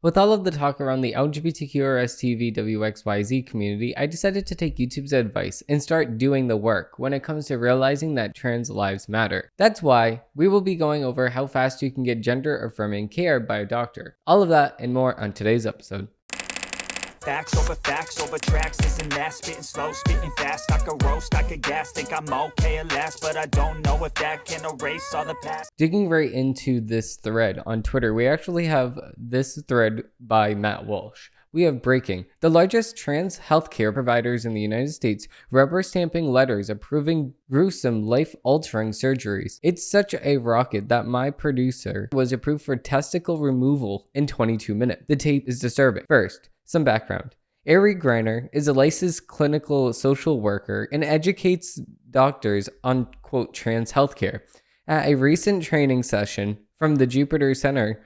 With all of the talk around the LGBTQRSTUVWXYZ community, I decided to take YouTube's advice and start doing the work when it comes to realizing that trans lives matter. That's why we will be going over how fast you can get gender-affirming care by a doctor. All of that and more on today's episode. Facts over tracks, isn't that spitting slow, spitting fast? I could roast, I could gas, think I'm okay at last, but I don't know if that can erase all the past. Digging right into this thread on Twitter, we actually have this thread by Matt Walsh. We have breaking. The largest trans healthcare providers in the United States rubber stamping letters approving gruesome life-altering surgeries. It's such a rocket that my producer was approved for testicle removal in 22 minutes. The tape is disturbing. First, some background. Ari Greiner is a licensed clinical social worker and educates doctors on, quote, trans healthcare. At a recent training session from the Jupiter Center,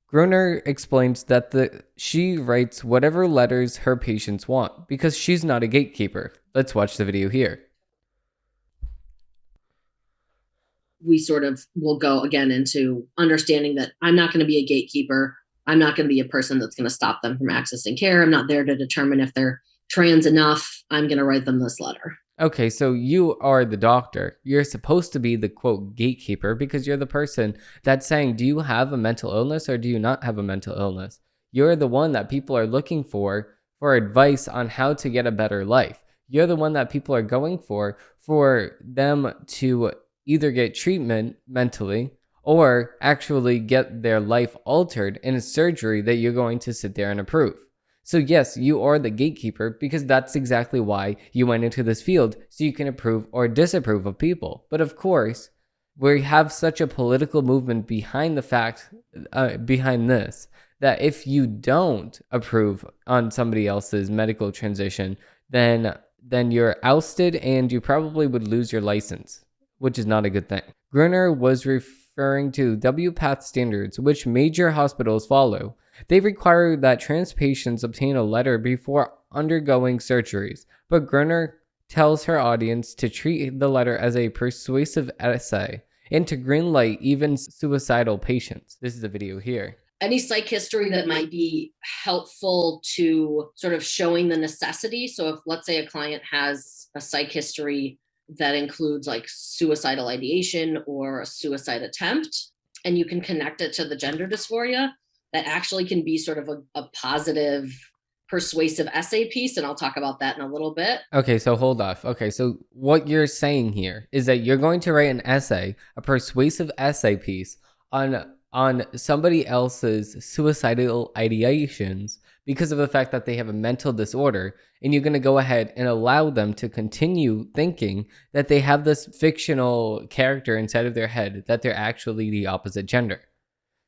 Gruner explains that she writes whatever letters her patients want because she's not a gatekeeper. Let's watch the video here. We sort of will go again into understanding that I'm not going to be a gatekeeper. I'm not going to be a person that's going to stop them from accessing care. I'm not there to determine if they're trans enough. I'm going to write them this letter. Okay, so you are the doctor. You're supposed to be the, quote, gatekeeper because you're the person that's saying, do you have a mental illness or do you not have a mental illness? You're the one that people are looking for advice on how to get a better life. You're the one that people are going for them to either get treatment mentally or actually get their life altered in a surgery that you're going to sit there and approve. So yes, you are the gatekeeper because that's exactly why you went into this field, so you can approve or disapprove of people. But of course, we have such a political movement behind behind this, that if you don't approve on somebody else's medical transition, then you're ousted and you probably would lose your license, which is not a good thing. Gruner was referring to WPATH standards, which major hospitals follow. They require that trans patients obtain a letter before undergoing surgeries, but Gruner tells her audience to treat the letter as a persuasive essay and to greenlight even suicidal patients. This is the video here. Any psych history that might be helpful to sort of showing the necessity. So if, let's say, a client has a psych history that includes like suicidal ideation or a suicide attempt, and you can connect it to the gender dysphoria, that actually can be sort of a positive, persuasive essay piece. And I'll talk about that in a little bit. Okay, so hold off. Okay, so what you're saying here is that you're going to write an essay, a persuasive essay piece on somebody else's suicidal ideations because of the fact that they have a mental disorder, and you're going to go ahead and allow them to continue thinking that they have this fictional character inside of their head, that they're actually the opposite gender.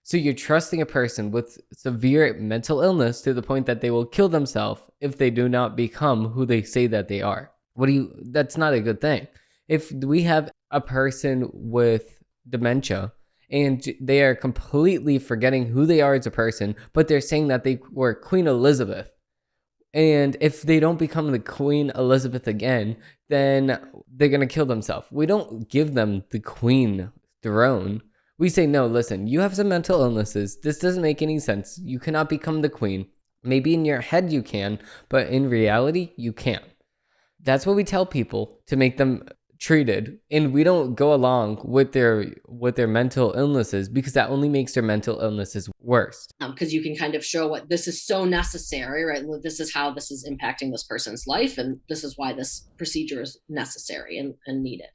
So you're trusting a person with severe mental illness to the point that they will kill themselves if they do not become who they say that they are. That's not a good thing. If we have a person with dementia and they are completely forgetting who they are as a person, but they're saying that they were Queen Elizabeth, and if they don't become the Queen Elizabeth again, then they're going to kill themselves. We don't give them the queen throne. We say, no, listen, you have some mental illnesses. This doesn't make any sense. You cannot become the queen. Maybe in your head you can, but in reality, you can't. That's what we tell people to make them treated, and we don't go along with their mental illnesses because that only makes their mental illnesses worse. Because you can kind of show what this is so necessary, right? This is how this is impacting this person's life, and this is why this procedure is necessary and needed.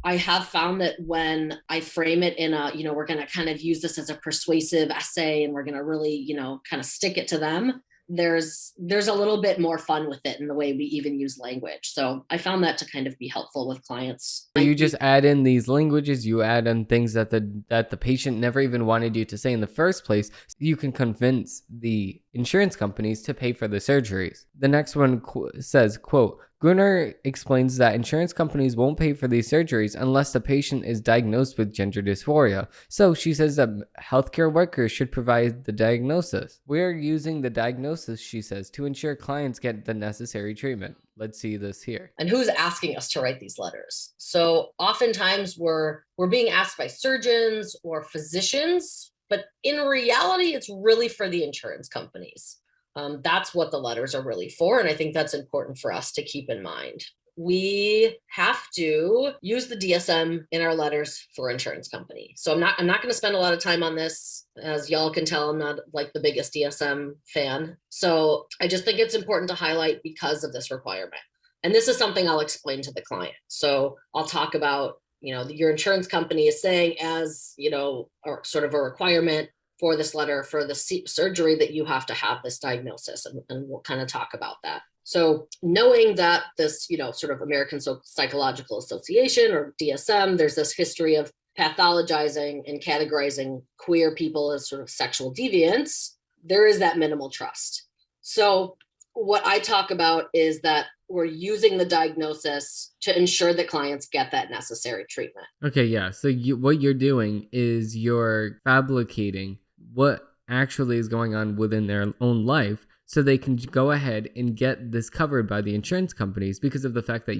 I have found that when I frame it in we're going to kind of use this as a persuasive essay and we're going to really, kind of stick it to them, there's a little bit more fun with it in the way we even use language. So I found that to kind of be helpful with clients. So you just add in these languages, you add in things that the patient never even wanted you to say in the first place. So you can convince the insurance companies to pay for the surgeries. The next one says, quote, Gruner explains that insurance companies won't pay for these surgeries unless the patient is diagnosed with gender dysphoria. So she says that healthcare workers should provide the diagnosis. We're using the diagnosis, she says, to ensure clients get the necessary treatment. Let's see this here. And who's asking us to write these letters? So oftentimes we're being asked by surgeons or physicians But in reality, it's really for the insurance companies. That's what the letters are really for. And I think that's important for us to keep in mind. We have to use the DSM in our letters for insurance company. So I'm not going to spend a lot of time on this. As y'all can tell, I'm not like the biggest DSM fan. So I just think it's important to highlight because of this requirement. And this is something I'll explain to the client. So I'll talk about, your insurance company is saying as, or sort of a requirement for this letter, for the surgery, that you have to have this diagnosis. And we'll kind of talk about that. So knowing that this, sort of American Psychological Association, or DSM, there's this history of pathologizing and categorizing queer people as sort of sexual deviants, there is that minimal trust. So what I talk about is that we're using the diagnosis to ensure that clients get that necessary treatment. Okay, yeah. So what you're doing is you're fabricating what actually is going on within their own life, so they can go ahead and get this covered by the insurance companies, because of the fact that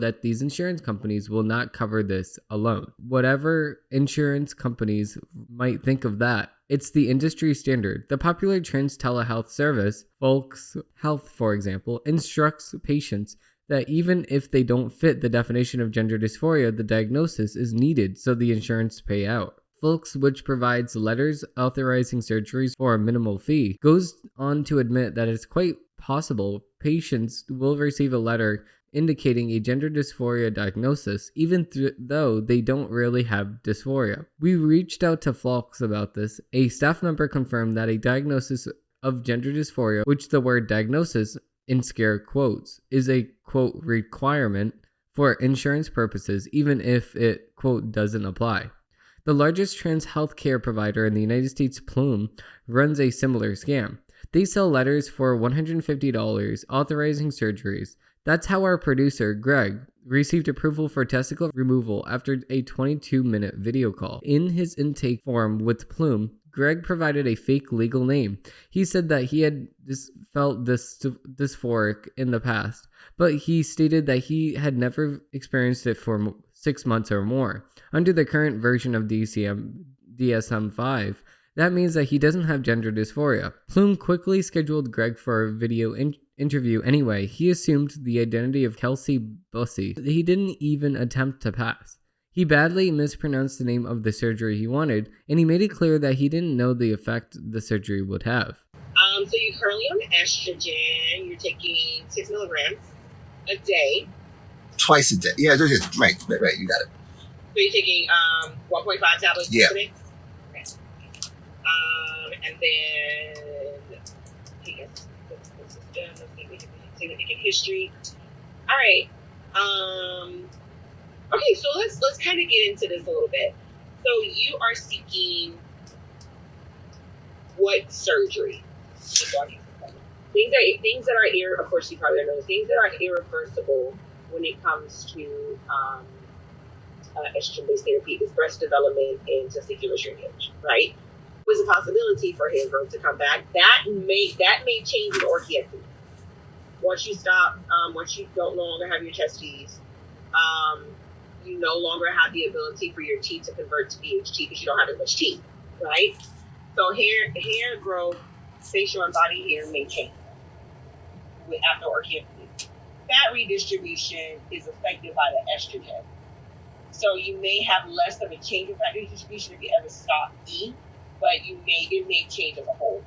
that these insurance companies will not cover this alone. Whatever insurance companies might think of that, it's the industry standard. The popular trans telehealth service, Folks Health, for example, instructs patients that even if they don't fit the definition of gender dysphoria, the diagnosis is needed so the insurance pay out. Folks, which provides letters authorizing surgeries for a minimal fee, goes on to admit that it's quite possible patients will receive a letter indicating a gender dysphoria diagnosis, even though they don't really have dysphoria. We reached out to Folks about this. A staff member confirmed that a diagnosis of gender dysphoria, which the word diagnosis in scare quotes, is a quote requirement for insurance purposes, even if it quote doesn't apply. The largest trans healthcare provider in the United States, Plume, runs a similar scam. They sell letters for $150 authorizing surgeries. That's how our producer, Greg, received approval for testicle removal after a 22-minute video call. In his intake form with Plume, Greg provided a fake legal name. He said that he had felt dysphoric in the past, but he stated that he had never experienced it for 6 months or more. Under the current version of DSM-5, that means that he doesn't have gender dysphoria. Plume quickly scheduled Greg for a video interview anyway. He assumed the identity of Kelsey Bussey. He didn't even attempt to pass. He badly mispronounced the name of the surgery he wanted, and he made it clear that he didn't know the effect the surgery would have. So you're currently on estrogen. You're taking 6 milligrams a day. Twice a day. Yeah, right. You got it. So you're taking 1.5 tablets a day? Okay. And then, let's see, significant history. All right. Okay, so let's kind of get into this a little bit. So you are seeking what surgery? Things that are of course you probably know, things that are irreversible when it comes to estrogen-based therapy is breast development and testicular shrinkage, right? There's a possibility for hair growth to come back. That may change with orchiectomy. Once you stop, once you don't no longer have your testes, you no longer have the ability for your teeth to convert to BHT because you don't have as much teeth, right? So hair growth, facial and body hair may change after orchiectomy. Fat redistribution is affected by the estrogen. So you may have less of a change of fat redistribution if you ever stop eating, but it may change as a whole.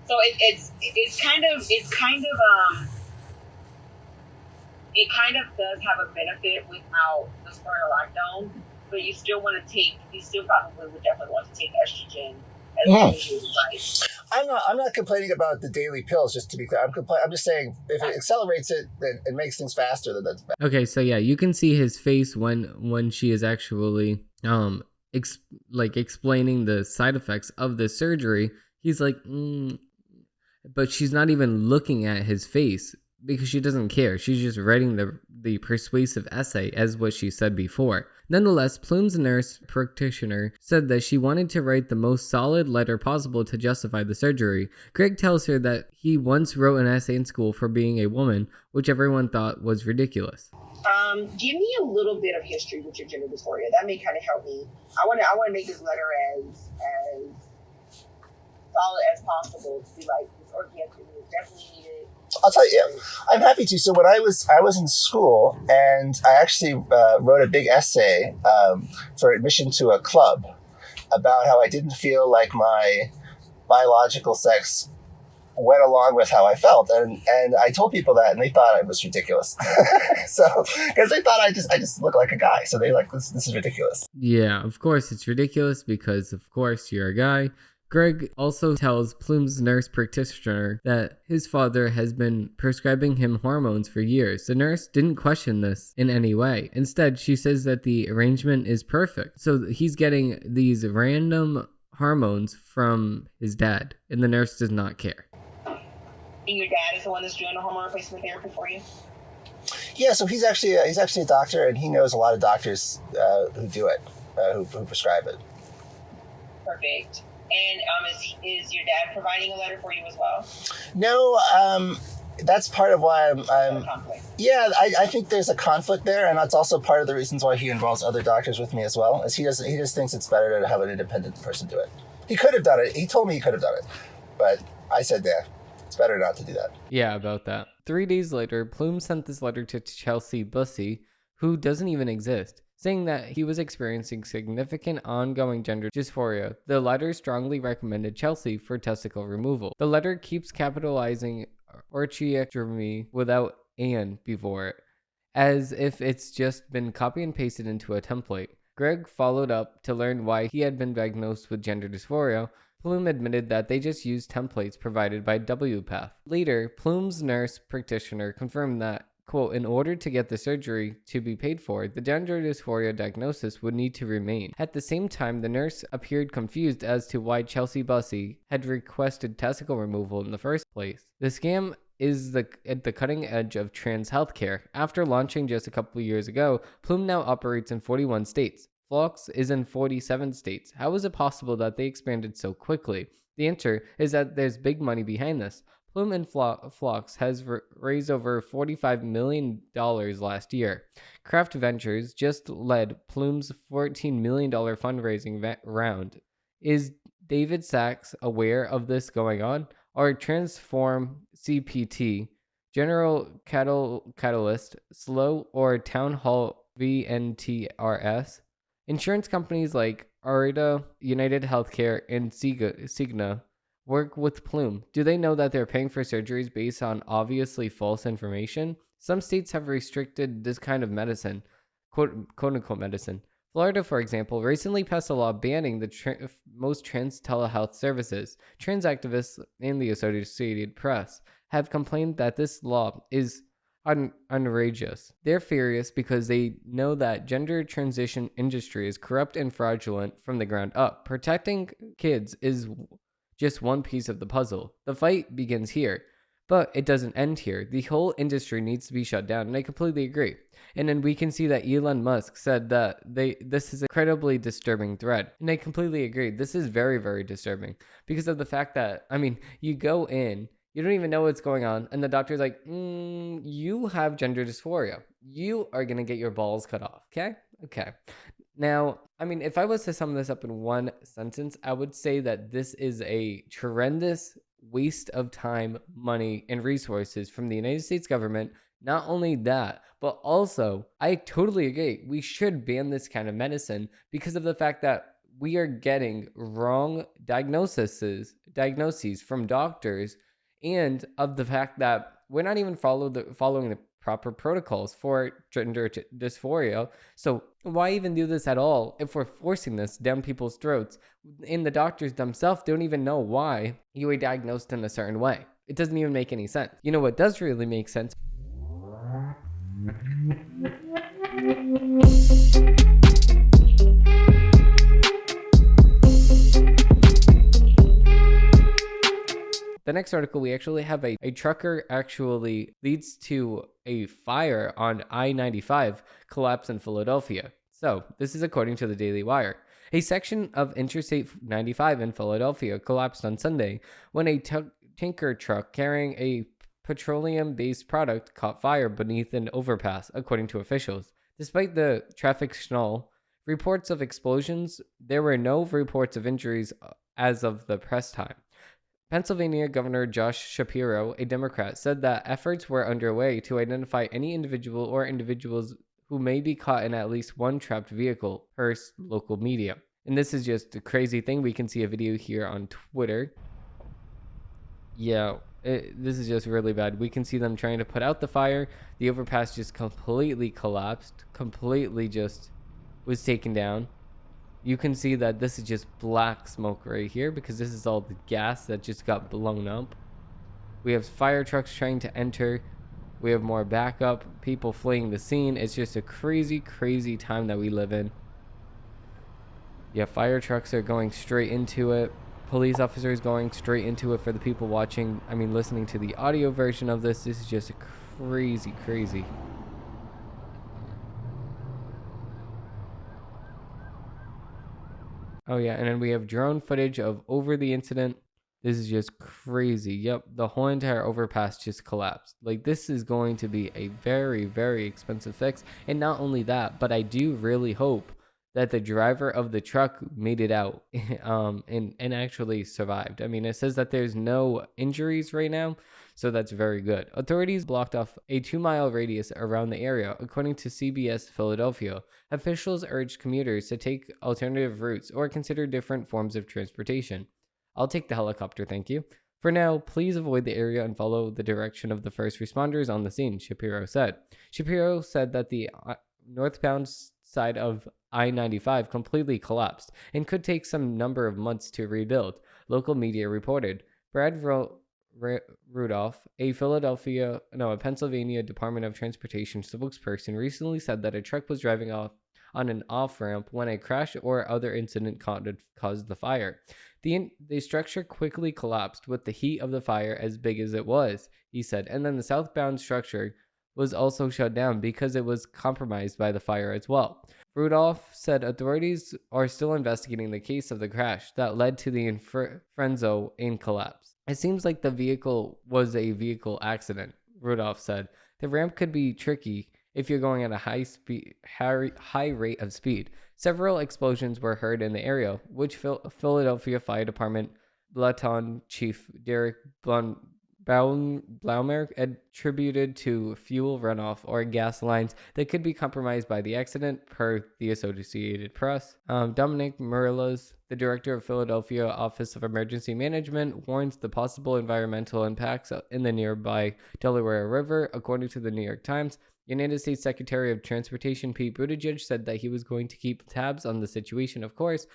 So it kind of does have a benefit without the spironolactone, but you still probably would definitely want to take estrogen as long as you like. I'm not complaining about the daily pills, just to be clear. I'm just saying if it accelerates it, then it makes things faster, then that's better. Okay, so yeah, you can see his face when she is actually explaining the side effects of the surgery. He's like, but she's not even looking at his face because she doesn't care. She's just writing the persuasive essay as what she said before. Nonetheless, Plume's nurse practitioner said that she wanted to write the most solid letter possible to justify the surgery. Greg tells her that he once wrote an essay in school for being a woman, which everyone thought was ridiculous. Give me a little bit of history with your gender dysphoria. That may kind of help me. I want to make this letter as solid as possible to be like, this orchiectomy is definitely needed. I'll tell you, I'm happy to. So when I was in school, and I actually wrote a big essay for admission to a club about how I didn't feel like my biological sex went along with how I felt, and I told people that, and they thought it was ridiculous. So because they thought I just look like a guy, so they like this is ridiculous. Yeah, of course it's ridiculous because of course you're a guy. Greg also tells Plume's nurse practitioner that his father has been prescribing him hormones for years. The nurse didn't question this in any way. Instead, she says that the arrangement is perfect. So he's getting these random hormones from his dad, and the nurse does not care. And your dad is the one that's doing the hormone replacement therapy for you? Yeah, so he's actually a doctor, and he knows a lot of doctors who do it, who prescribe it. Perfect. And is your dad providing a letter for you as well? No, that's part of why I'm yeah, I think there's a conflict there, and that's also part of the reasons why he involves other doctors with me as well, is he just thinks it's better to have an independent person do it. He could have done it. He told me he could have done it, but I said, yeah, it's better not to do that. Yeah, about that. 3 days later, Plume sent this letter to Chelsea Bussey, who doesn't even exist, saying that he was experiencing significant ongoing gender dysphoria. The letter strongly recommended Chelsea for testicle removal. The letter keeps capitalizing orchiectomy without "and" before it, as if it's just been copy and pasted into a template. Greg followed up to learn why he had been diagnosed with gender dysphoria. Plume admitted that they just used templates provided by WPATH. Later, Plume's nurse practitioner confirmed that, quote, in order to get the surgery to be paid for, the gender dysphoria diagnosis would need to remain. At the same time, the nurse appeared confused as to why Chelsea Bussey had requested testicle removal in the first place. The scam is at the cutting edge of trans healthcare. After launching just a couple of years ago, Plume now operates in 41 states. Phlox is in 47 states. How is it possible that they expanded so quickly? The answer is that there's big money behind this. Plume and Phlox has raised over $45 million last year. Kraft Ventures just led Plume's $14 million fundraising round. Is David Sachs aware of this going on? Are Transform CPT, General Catalyst, Slow, or Town Hall VNTRS? Insurance companies like Arida, United Healthcare, and Cigna work with Plume. Do they know that they're paying for surgeries based on obviously false information? Some states have restricted this kind of medicine, quote-unquote medicine. Florida, for example, recently passed a law banning the most trans telehealth services. Trans activists and the Associated Press have complained that this law is outrageous. They're furious because they know that gender transition industry is corrupt and fraudulent from the ground up. Protecting kids is just one piece of the puzzle. The fight begins here, but it doesn't end here. The whole industry needs to be shut down, and I completely agree. And then we can see that Elon Musk said that this is an incredibly disturbing thread, and I completely agree. This is very, very disturbing because of the fact that, I mean, you go in, you don't even know what's going on, and the doctor's like, you have gender dysphoria. You are going to get your balls cut off, okay? Okay. Now, I mean, if I was to sum this up in one sentence, I would say that this is a tremendous waste of time, money, and resources from the United States government. Not only that, but also, I totally agree, we should ban this kind of medicine because of the fact that we are getting wrong diagnoses from doctors, and of the fact that we're not even following the proper protocols for gender dysphoria. So why even do this at all if we're forcing this down people's throats? And the doctors themselves don't even know why you were diagnosed in a certain way. It doesn't even make any sense. You know what does really make sense? The next article, we actually have a trucker actually leads to a fire on I-95 collapse in Philadelphia. So this is according to the Daily Wire. A section of Interstate 95 in Philadelphia collapsed on Sunday when a tanker truck carrying a petroleum-based product caught fire beneath an overpass, according to officials. Despite the traffic reports of explosions, there were no reports of injuries as of the press time. Pennsylvania Governor Josh Shapiro, a Democrat, said that efforts were underway to identify any individual or individuals who may be caught in at least one trapped vehicle, per local media. And this is just a crazy thing. We can see a video here on Twitter. Yeah, this is just really bad. We can see them trying to put out the fire. The overpass just completely collapsed, completely just was taken down. You can see that this is just black smoke right here because this is all the gas that just got blown up. We have fire trucks trying to enter. We have more backup, people fleeing the scene. It's just a crazy, crazy time that we live in. Yeah, fire trucks are going straight into it. Police officers going straight into it for the people watching. I mean, listening to the audio version of this. This is just crazy, crazy. Oh yeah, and then we have drone footage of over the incident. This is just crazy. Yep, the whole entire overpass just collapsed. Like, this is going to be a very, very expensive fix. And not only that, but I do really hope that the driver of the truck made it out and actually survived. I mean, it says that there's no injuries right now, so that's very good. Authorities blocked off a 2-mile radius around the area, according to CBS Philadelphia. Officials urged commuters to take alternative routes or consider different forms of transportation. I'll take the helicopter, thank you. For now, please avoid the area and follow the direction of the first responders on the scene, Shapiro said. Shapiro said that the northbound side of I-95 completely collapsed and could take some number of months to rebuild, local media reported. Brad Rudolph, a Pennsylvania Department of Transportation spokesperson, recently said that a truck was driving off on an off-ramp when a crash or other incident caused the fire. The structure quickly collapsed with the heat of the fire as big as it was, he said, and then the southbound structure was also shut down because it was compromised by the fire as well. Rudolph said authorities are still investigating the case of the crash that led to the Frenzo in collapse. It seems like the vehicle was a vehicle accident, Rudolph said. The ramp could be tricky if you're going at a high rate of speed. Several explosions were heard in the area, which Philadelphia Fire Department Baton Chief Derek Blaumer attributed to fuel runoff or gas lines that could be compromised by the accident, per the Associated Press. Dominic Murillas, the director of Philadelphia Office of Emergency Management, warns the possible environmental impacts in the nearby Delaware River. According to the New York Times, United States Secretary of Transportation Pete Buttigieg said that he was going to keep tabs on the situation, of course,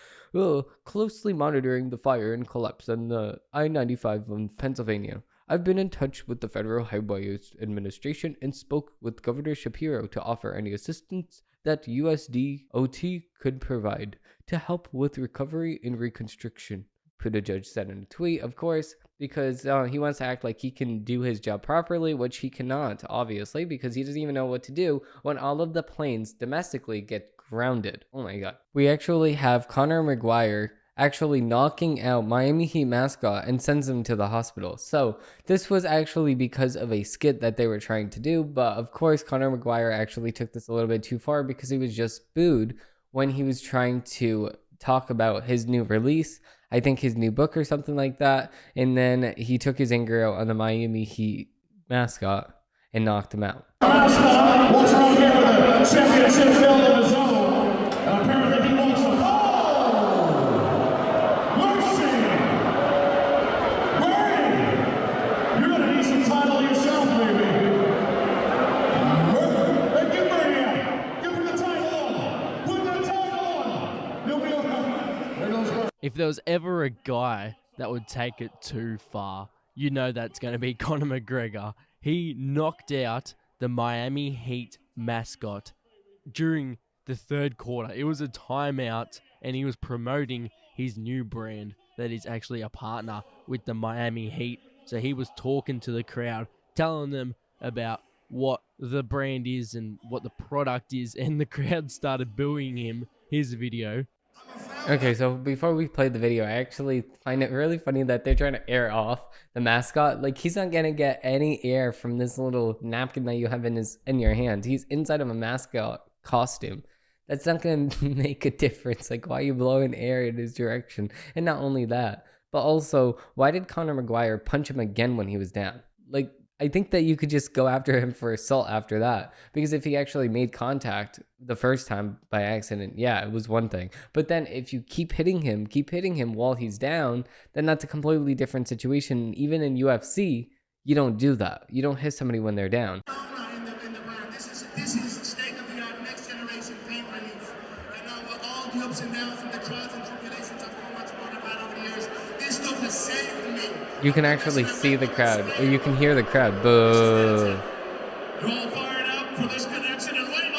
closely monitoring the fire and collapse on the I-95 in Pennsylvania. I've been in touch with the Federal Highways Administration and spoke with Governor Shapiro to offer any assistance that USDOT could provide to help with recovery and reconstruction, Buttigieg said in a tweet, of course, because he wants to act like he can do his job properly, which he cannot, obviously, because he doesn't even know what to do when all of the planes domestically get grounded. Oh my god. We actually have Connor McGregor actually knocking out Miami Heat mascot and sends him to the hospital. So this was actually because of a skit that they were trying to do, but of course Connor McGregor actually took this a little bit too far because he was just booed when he was trying to talk about his new release, I think his new book or something like that, and then he took his anger out on the Miami Heat mascot and knocked him out. Mascot, what's wrong here with the championship build of his own? Apparently he wants to if there was ever a guy that would take it too far, you know that's going to be Connor McGregor. He knocked out the Miami Heat mascot during the third quarter. It was a timeout, and he was promoting his new brand that is actually a partner with the Miami Heat. So he was talking to the crowd, telling them about what the brand is and what the product is, and the crowd started booing him. Here's the video. Okay, so before we play the video, I actually find it really funny that they're trying to air off the mascot. Like, he's not gonna get any air from this little napkin that you have in your hand. He's inside of a mascot costume. That's not gonna make a difference. Like, why are you blowing air in his direction? And not only that, But also, why did Connor McGregor punch him again when he was down? Like, I think that you could just go after him for assault after that. Because if he actually made contact the first time by accident, yeah, it was one thing. But then if you keep hitting him while he's down, then that's a completely different situation. Even in UFC, you don't do that. You don't hit somebody when they're down. This is state-of-the-art, next-generation pain relief. With all the ups and downs and the trials and tribulations of how much more I've had over the years, this stuff has saved me. You can actually see the crowd, or you can hear the crowd. Boo. You all fired up for this connection, and wait,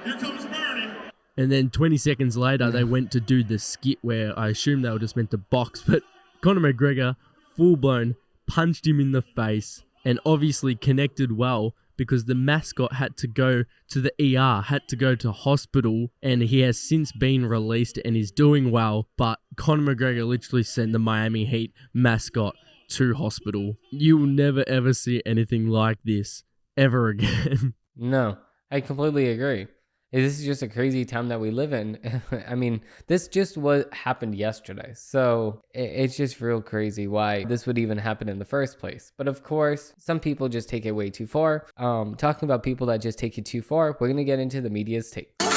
here comes Bernie. And then 20 seconds later, they went to do the skit where I assume they were just meant to box, but Conor McGregor, full-blown, punched him in the face and obviously connected well because the mascot had to go to the ER, had to go to hospital, and he has since been released and is doing well, but Conor McGregor literally sent the Miami Heat mascot to hospital. You will never ever see anything like this ever again. No, I completely agree. This is just a crazy time that we live in. I mean, this just what happened yesterday. So it's just real crazy why this would even happen in the first place. But of course, some people just take it way too far. Talking about people that just take it too far, we're going to get into the media's take. No,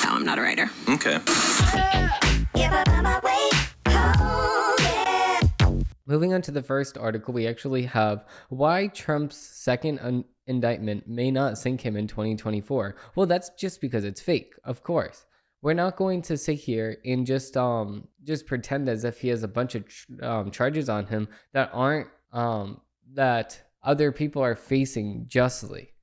I'm not a writer. Okay. Moving on to the first article, we actually have why Trump's second indictment may not sink him in 2024. Well, that's just because it's fake, of course. We're not going to sit here and just pretend as if he has a bunch of charges on him that aren't that other people are facing justly.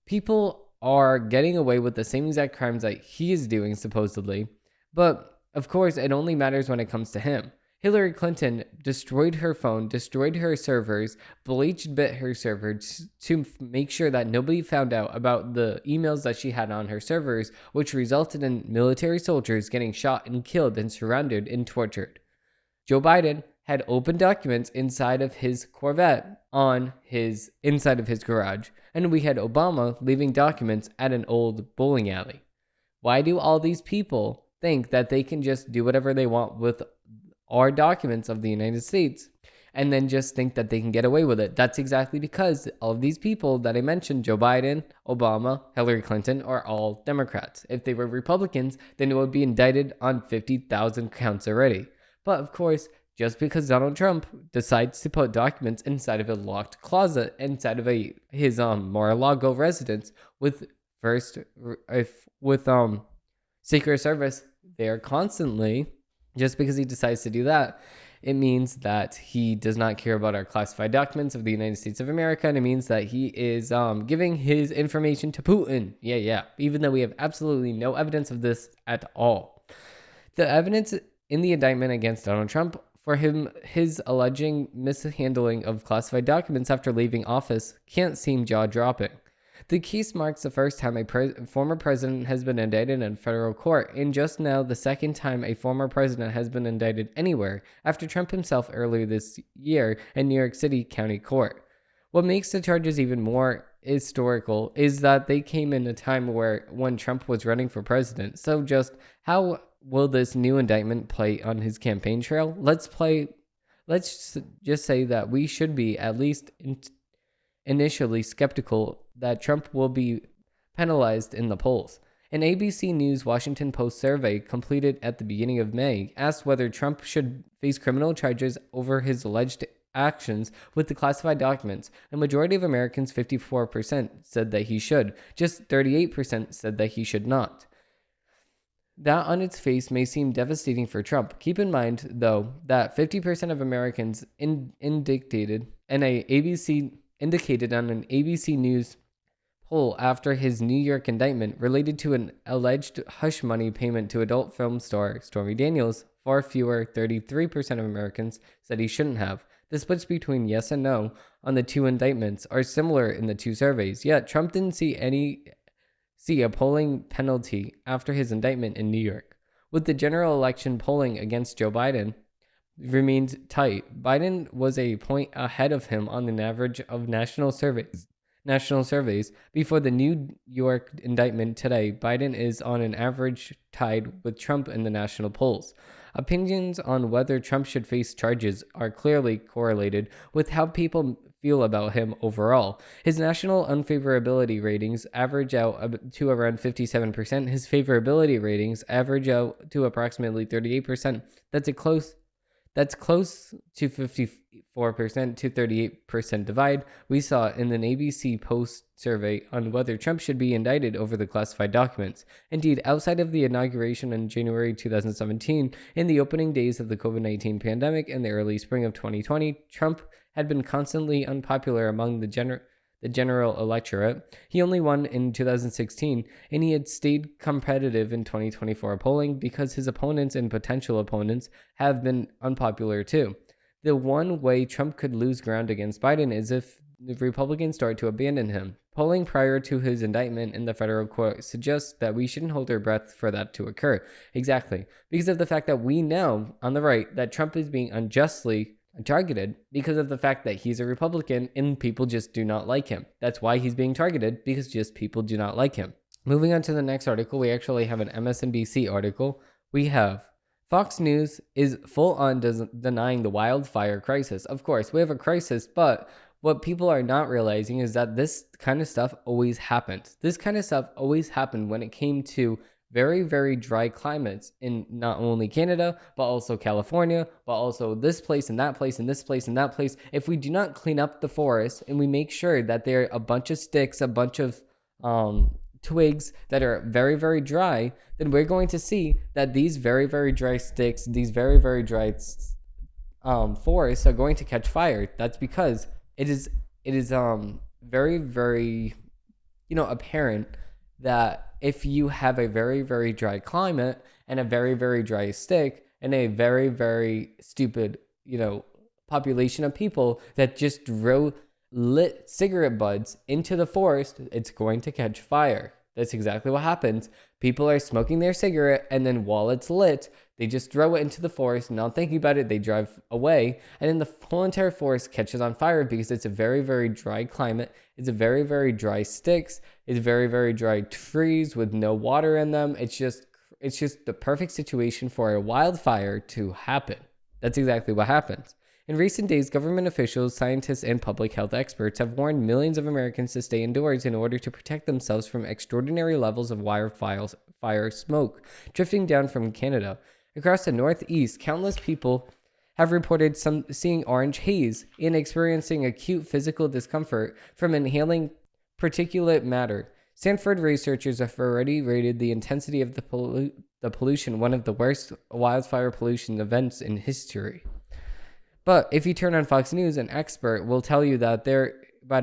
People are getting away with the same exact crimes that he is doing supposedly, but of course it only matters when it comes to him. Hillary Clinton destroyed her phone, destroyed her servers, bit her servers to make sure that nobody found out about the emails that she had on her servers, which resulted in military soldiers getting shot and killed and surrounded and tortured. Joe Biden had open documents inside of his Corvette inside of his garage, and we had Obama leaving documents at an old bowling alley. Why do all these people think that they can just do whatever they want with our documents of the United States and then just think that they can get away with it? That's exactly because all of these people that I mentioned, Joe Biden, Obama, Hillary Clinton, are all Democrats. If they were Republicans, then it would be indicted on 50,000 counts already. But of course, just because Donald Trump decides to put documents inside of a locked closet inside of his Mar-a-Lago residence with Secret Service, they are constantly. Just because he decides to do that, it means that he does not care about our classified documents of the United States of America, and it means that he is giving his information to Putin. Yeah. Even though we have absolutely no evidence of this at all. The evidence in the indictment against Donald Trump for his alleging mishandling of classified documents after leaving office can't seem jaw-dropping. The case marks the first time a former president has been indicted in federal court, and just now the second time a former president has been indicted anywhere, after Trump himself earlier this year in New York City County Court. What makes the charges even more historical is that they came in a time when Trump was running for president. So just how will this new indictment play on his campaign trail? Let's just say that we should be at least initially skeptical that Trump will be penalized in the polls. An ABC News Washington Post survey completed at the beginning of May asked whether Trump should face criminal charges over his alleged actions with the classified documents. A majority of Americans, 54%, said that he should. Just 38% said that he should not. That on its face may seem devastating for Trump. Keep in mind, though, that 50% of Americans indicated on an ABC News poll after his New York indictment related to an alleged hush money payment to adult film star Stormy Daniels. Far fewer, 33% of Americans, said he shouldn't have. The splits between yes and no on the two indictments are similar in the two surveys, yet Trump didn't see a polling penalty after his indictment in New York. With the general election polling against Joe Biden remained tight, Biden was a point ahead of him on an average of national surveys. national surveys. Before the New York indictment today, Biden is on an average tied with Trump in the national polls. Opinions on whether Trump should face charges are clearly correlated with how people feel about him overall. His national unfavorability ratings average out to around 57%. His favorability ratings average out to approximately 38%. That's close to 54% to 38% divide we saw in an ABC Post survey on whether Trump should be indicted over the classified documents. Indeed, outside of the inauguration in January 2017, in the opening days of the COVID-19 pandemic and the early spring of 2020, Trump had been constantly unpopular among the general electorate. He only won in 2016, and he had stayed competitive in 2024 polling because his opponents and potential opponents have been unpopular too. The one way Trump could lose ground against Biden is if the Republicans start to abandon him. Polling prior to his indictment in the federal court suggests that we shouldn't hold our breath for that to occur. Exactly. Because of the fact that we know on the right that Trump is being unjustly targeted because of the fact that he's a Republican and people just do not like him. That's why he's being targeted, because just people do not like him. Moving on to the next article, we actually have an MSNBC article. We have Fox News is full on denying the wildfire crisis. Of course, we have a crisis, but what people are not realizing is that this kind of stuff always happens. This kind of stuff always happened when it came to very, very dry climates in not only Canada, but also California, but also this place and that place and this place and that place. If we do not clean up the forest and we make sure that there are a bunch of sticks, a bunch of twigs that are very, very dry, then we're going to see that these very, very dry sticks, these very, very dry forests are going to catch fire. That's because it is very, very, apparent that if you have a very, very dry climate and a very, very dry stick and a very, very stupid, population of people that just throw lit cigarette butts into the forest, it's going to catch fire. That's exactly what happens. People are smoking their cigarette, and then while it's lit, they just throw it into the forest, not thinking about it, they drive away, and then the whole entire forest catches on fire because it's a very, very dry climate. It's a very, very dry sticks. It's very, very dry trees with no water in them. It's just the perfect situation for a wildfire to happen. That's exactly what happens. In recent days, government officials, scientists, and public health experts have warned millions of Americans to stay indoors in order to protect themselves from extraordinary levels of wildfire smoke drifting down from Canada. Across the Northeast, countless people have reported seeing orange haze and experiencing acute physical discomfort from inhaling particulate matter. Stanford researchers have already rated the intensity of the pollution one of the worst wildfire pollution events in history. But if you turn on Fox News, an expert will tell you that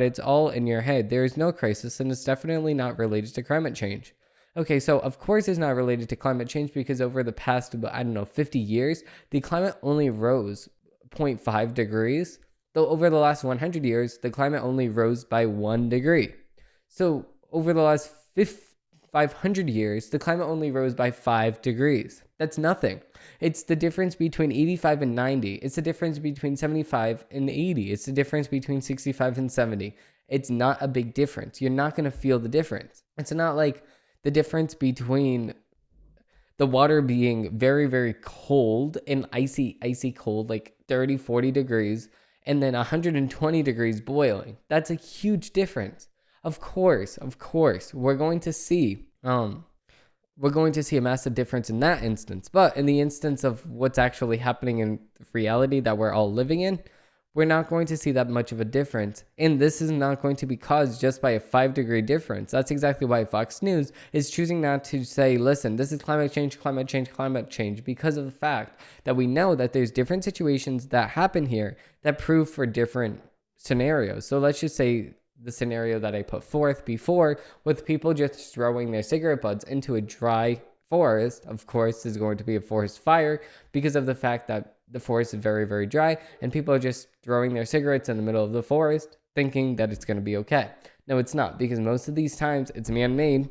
it's all in your head. There is no crisis, and it's definitely not related to climate change. Okay, so of course it's not related to climate change because over the past, 50 years, the climate only rose 0.5 degrees, though over the last 100 years, the climate only rose by 1 degree. So over the last 500 years, the climate only rose by 5 degrees. That's nothing. It's the difference between 85 and 90. It's the difference between 75 and 80. It's the difference between 65 and 70. It's not a big difference. You're not going to feel the difference. It's not like the difference between the water being very, very cold and icy cold, like 30, 40 degrees, and then 120 degrees boiling. That's a huge difference. Of course, we're going to see a massive difference in that instance. But in the instance of what's actually happening in reality that we're all living in, we're not going to see that much of a difference. And this is not going to be caused just by a 5-degree difference. That's exactly why Fox News is choosing not to say, listen, this is climate change, because of the fact that we know that there's different situations that happen here that prove for different scenarios. So let's just say the scenario that I put forth before with people just throwing their cigarette butts into a dry forest, of course, is going to be a forest fire because of the fact that the forest is very, very dry and people are just throwing their cigarettes in the middle of the forest thinking that it's going to be okay. No, it's not, because most of these times it's man-made.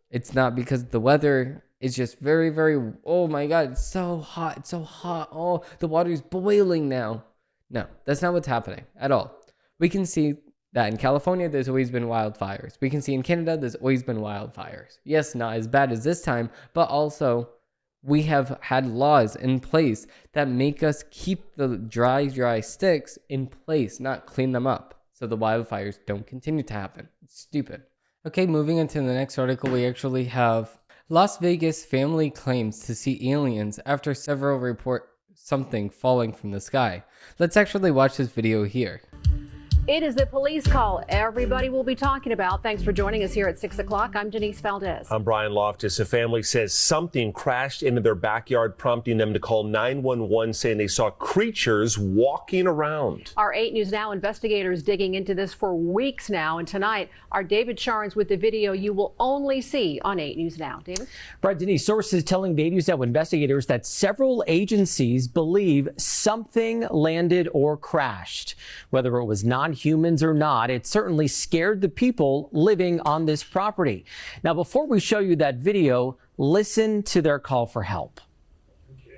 It's not because the weather is just very, very, oh my God, it's so hot. Oh, the water's boiling now. No, that's not what's happening at all. We can see that in California, there's always been wildfires. We can see in Canada, there's always been wildfires. Yes, not as bad as this time, but also we have had laws in place that make us keep the dry sticks in place, not clean them up, so the wildfires don't continue to happen. It's stupid. Okay, moving into the next article, we actually have Las Vegas family claims to see aliens after several report something falling from the sky. Let's actually watch this video here. It is the police call everybody will be talking about. Thanks for joining us here at 6 o'clock. I'm Denise Valdez. I'm Brian Loftus. A family says something crashed into their backyard, prompting them to call 911, saying they saw creatures walking around. Our 8 News Now investigators digging into this for weeks now. And tonight, our David Sharns with the video you will only see on 8 News Now. David? Right, Denise, sources telling the 8 News Now investigators that several agencies believe something landed or crashed. Whether it was non-humans or not, it certainly scared the people living on this property. Now, before we show you that video, listen to their call for help.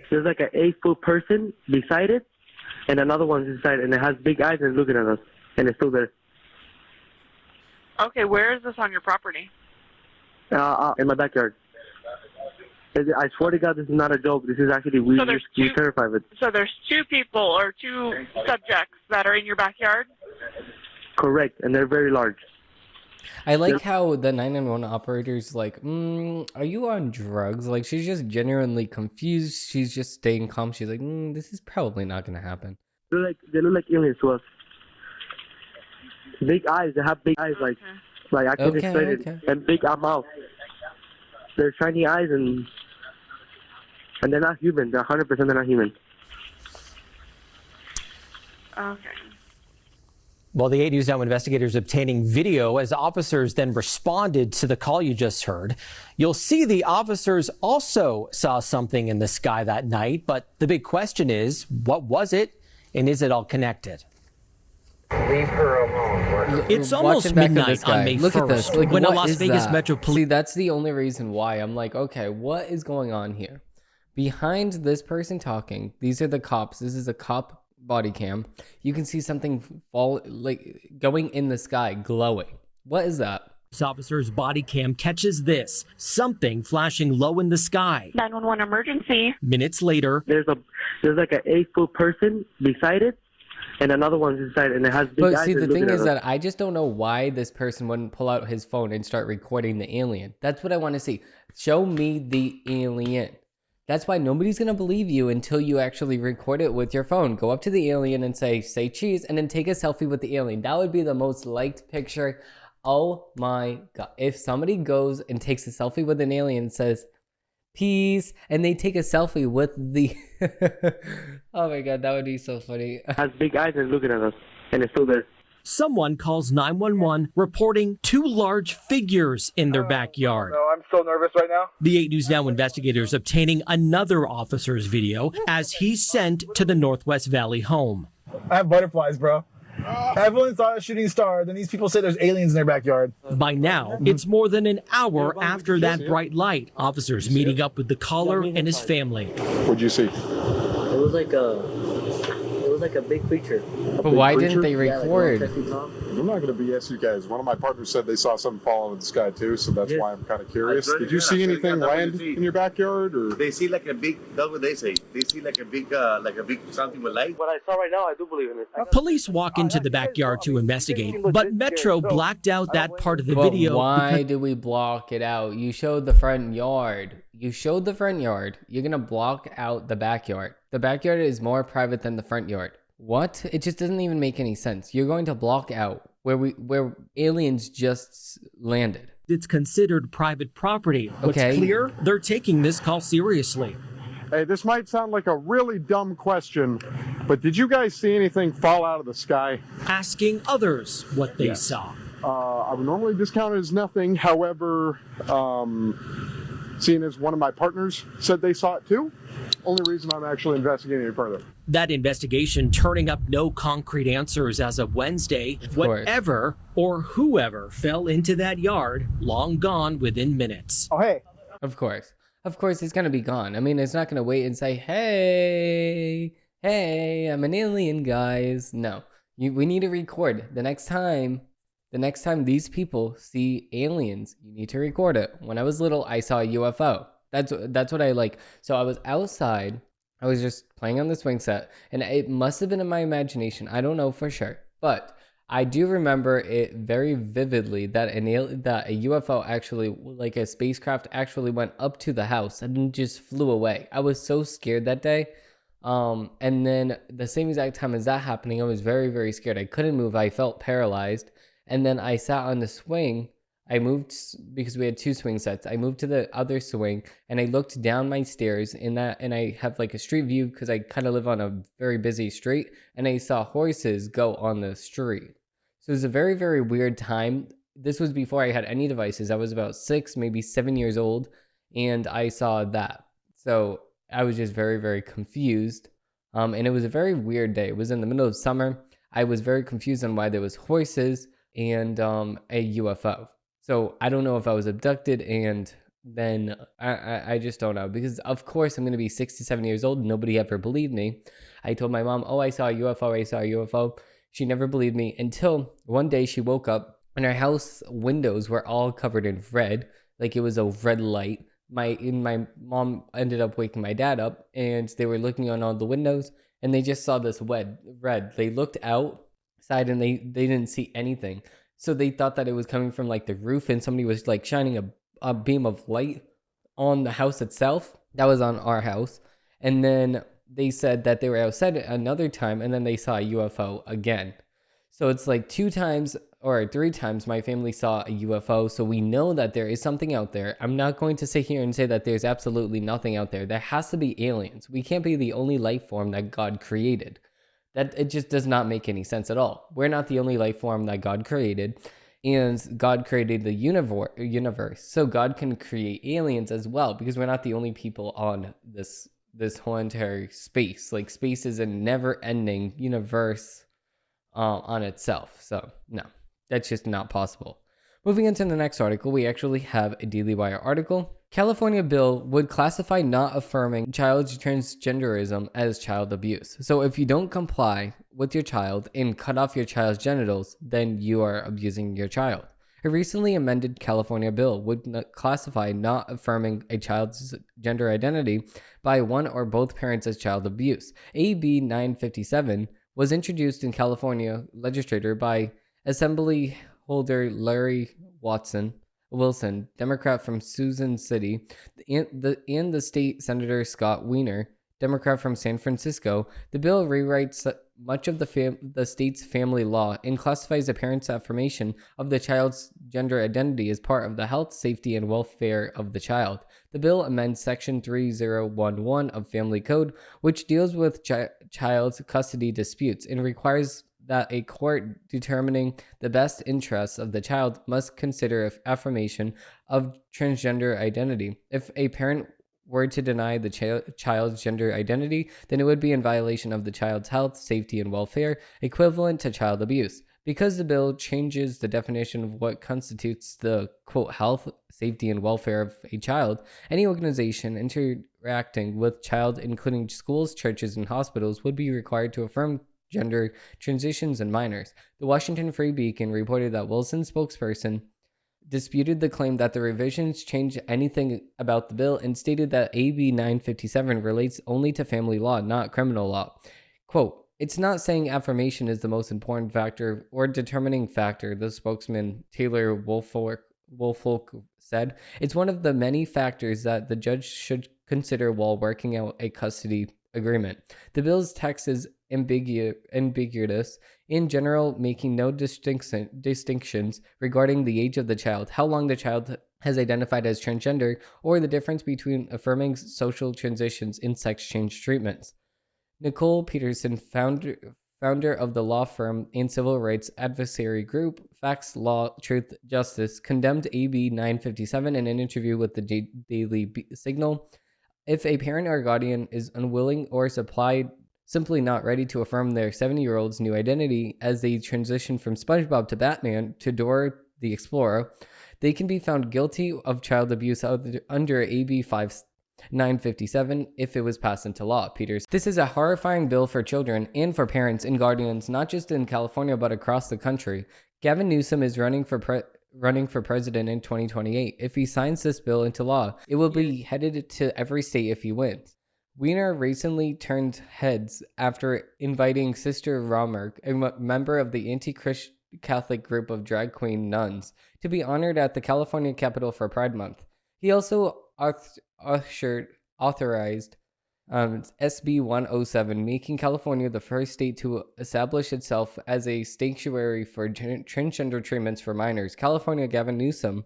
There's like an 8-foot person beside it, and another one's inside, and it has big eyes and looking at us, and it's still there. Okay, where is this on your property? In my backyard. I swear to God, this is not a joke. This is actually, we're terrified of it. So there's 2 people or 2 subjects that are in your backyard? Correct, and they're very large. I like how the 911 operator's like, are you on drugs? Like, she's just genuinely confused. She's just staying calm. She's like, this is probably not going to happen. They look like aliens to us. Big eyes. They have big eyes, like I can't explain it. And big mouth. They're shiny eyes, and they're not human. They're 100% they're not human. Okay. Well, the 8 News Now investigators obtaining video as officers then responded to the call you just heard. You'll see the officers also saw something in the sky that night, but the big question is, what was it, and is it all connected? Leave her alone. It's almost midnight on May 1st. Look at this. Like, when a what Las is Vegas that? Metro Police. See, that's the only reason why I'm like, okay, what is going on here? Behind this person talking, these are the cops. This is a cop body cam. You can see something fall, like going in the sky, glowing. What is that? This officer's body cam catches this, something flashing low in the sky. 911 emergency. Minutes later, there's like an 8-foot person beside it, and another one's inside, and it has big eyes. But see, the thing is that I just don't know why this person wouldn't pull out his phone and start recording the alien. That's what I want to see. Show me the alien. That's why nobody's going to believe you until you actually record it with your phone. Go up to the alien and say cheese, and then take a selfie with the alien. That would be the most liked picture. Oh my God. If somebody goes and takes a selfie with an alien and says, peace, and they take a selfie with the... Oh my God, that would be so funny. Has big eyes and looking at us, and it's still there. Someone calls 911 reporting 2 large figures in their backyard. No, I'm so nervous right now. The 8 News Now investigators obtaining another officer's video as he's sent to the Northwest Valley home. I have butterflies, bro. Everyone saw a shooting star, then these people say there's aliens in their backyard. By now, it's more than an hour after that bright light. Officers meeting up with the caller and his family. What'd you see? It was like a big creature. But why didn't they record? I'm not going to BS you guys. One of my partners said they saw something fall out of the sky too, so that's why I'm kind of curious. Did you see anything land in your backyard, or they see like a big? That's what they say. They see like a big something with light. What I saw right now, I do believe in it. Police walk into the backyard to investigate, but Metro blacked out that part of the But video. why do we block it out? You showed the front yard. You showed the front yard. You're gonna block out the backyard. The backyard is more private than the front yard. What? It just doesn't even make any sense. You're going to block out where aliens just landed. It's considered private property. What's Okay. clear? They're taking this call seriously. Hey, this might sound like a really dumb question, but did you guys see anything fall out of the sky? Asking others what they saw. I would normally discount it as nothing. However, seeing as one of my partners said they saw it too, only reason I'm actually investigating it further. That investigation turning up no concrete answers as of Wednesday. Whatever or whoever fell into that yard, long gone within minutes. Oh, hey. Of course, it's gonna be gone. I mean, it's not gonna wait and say, hey, I'm an alien, guys. No, We need to record the next time these people see aliens, you need to record it. When I was little, I saw a UFO. That's what I like. So I was outside. I was just playing on the swing set, and it must have been in my imagination. I don't know for sure, but I do remember it very vividly that that a UFO actually, like a spacecraft, actually went up to the house and just flew away. I was so scared that day. And then the same exact time as that happening, I was very, very scared. I couldn't move. I felt paralyzed. And then I sat on the swing. I moved because we had 2 swing sets. I moved to the other swing and I looked down my stairs and I have like a street view because I kind of live on a very busy street, and I saw horses go on the street. So it was a very, very weird time. This was before I had any devices. I was about 6, maybe 7 years old, and I saw that. So I was just very, very confused. And it was a very weird day. It was in the middle of summer. I was very confused on why there was horses and a UFO. So I don't know if I was abducted, and then I just don't know, because of course I'm going to be 67 years old. Nobody ever believed me. I told my mom, oh, I saw a UFO. I saw a UFO. She never believed me until one day she woke up and our house windows were all covered in red. Like it was a red light. My mom ended up waking my dad up, and they were looking on all the windows, and they just saw this red. They looked outside and they didn't see anything. So they thought that it was coming from like the roof, and somebody was like shining a beam of light on the house itself. That was on our house. And then they said that they were outside another time, and then they saw a UFO again. So it's like 2 times or 3 times my family saw a UFO. So we know that there is something out there. I'm not going to sit here and say that there's absolutely nothing out there. There has to be aliens. We can't be the only life form that God created. That it just does not make any sense at all. We're not the only life form that God created, and God created the universe. So God can create aliens as well, because we're not the only people on this whole entire space. Like space is a never-ending universe on itself. So no, that's just not possible. Moving into the next article, we actually have a Daily Wire article. California bill would classify not affirming child's transgenderism as child abuse. So if you don't comply with your child and cut off your child's genitals, then you are abusing your child. A recently amended California bill would classify not affirming a child's gender identity by one or both parents as child abuse. AB 957 was introduced in California legislature by Assembly holder Larry Wilson, Democrat from Susan City, and the state senator Scott Wiener, Democrat from San Francisco. The bill rewrites much of the state's family law and classifies a parent's affirmation of the child's gender identity as part of the health, safety, and welfare of the child. The bill amends Section 3011 of Family Code, which deals with child custody disputes, and requires that a court determining the best interests of the child must consider affirmation of transgender identity. If a parent were to deny the child's gender identity, then it would be in violation of the child's health, safety, and welfare, equivalent to child abuse. Because the bill changes the definition of what constitutes the, quote, health, safety, and welfare of a child, any organization interacting with child, including schools, churches, and hospitals, would be required to affirm gender transitions in minors. The Washington Free Beacon reported that Wilson's spokesperson disputed the claim that the revisions change anything about the bill and stated that AB 957 relates only to family law, not criminal law. Quote, "It's not saying affirmation is the most important factor or determining factor," the spokesman Taylor Woolfolk said. "It's one of the many factors that the judge should consider while working out a custody agreement. The bill's text is ambiguous in general, making no distinctions regarding the age of the child, how long the child has identified as transgender, or the difference between affirming social transitions in sex change treatments." Nicole Peterson, founder of the law firm and civil rights advocacy group Facts, Law, Truth, Justice, condemned AB 957 in an interview with the Daily Signal. If a parent or guardian is unwilling or simply not ready to affirm their 70-year-old's new identity as they transition from SpongeBob to Batman to Dora the Explorer, they can be found guilty of child abuse under AB 957 if it was passed into law. Peters. This is a horrifying bill for children and for parents and guardians, not just in California, but across the country. Gavin Newsom is running for president in 2028. If he signs this bill into law, it will be headed to every state if he wins. Weiner recently turned heads after inviting Sister Romer, a member of the anti-Christian Catholic group of drag queen nuns, to be honored at the California Capitol for Pride Month. He also authorized SB 107, making California the first state to establish itself as a sanctuary for transgender treatments for minors. Governor Gavin Newsom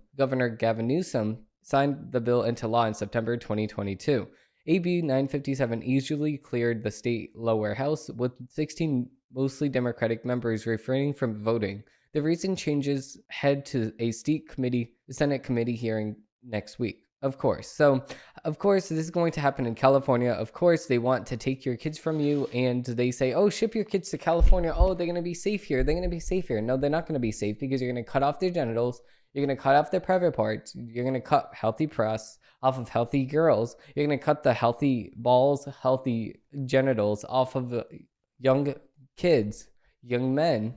signed the bill into law in September 2022. AB 957 easily cleared the state lower house, with 16 mostly Democratic members refraining from voting. The recent changes head to a Senate committee hearing next week. Of course, this is going to happen in California. Of course, they want to take your kids from you, and they say, oh, ship your kids to California. Oh, they're going to be safe here. They're going to be safe here. No, they're not going to be safe, because you're going to cut off their genitals. You're going to cut off their private parts. You're going to cut healthy breasts off of healthy girls. You're going to cut the healthy balls, healthy genitals off of young kids, young men.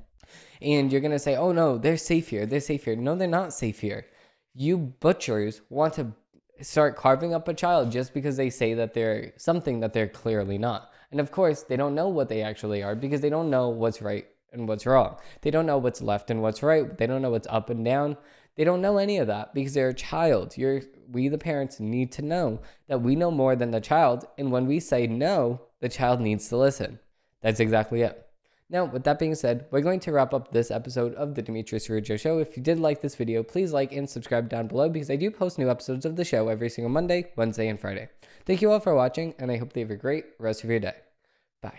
And you're going to say, oh, no, they're safe here. They're safe here. No, they're not safe here. You butchers want to start carving up a child just because they say that they're something that they're clearly not. And of course, they don't know what they actually are, because they don't know what's right and what's wrong. They don't know what's left and what's right. They don't know what's up and down. They don't know any of that, because they're a child. We, the parents, need to know that we know more than the child. And when we say no, the child needs to listen. That's exactly it. Now, with that being said, we're going to wrap up this episode of the Demetrius Rujo Show. If you did like this video, please like and subscribe down below, because I do post new episodes of the show every single Monday, Wednesday, and Friday. Thank you all for watching, and I hope you have a great rest of your day.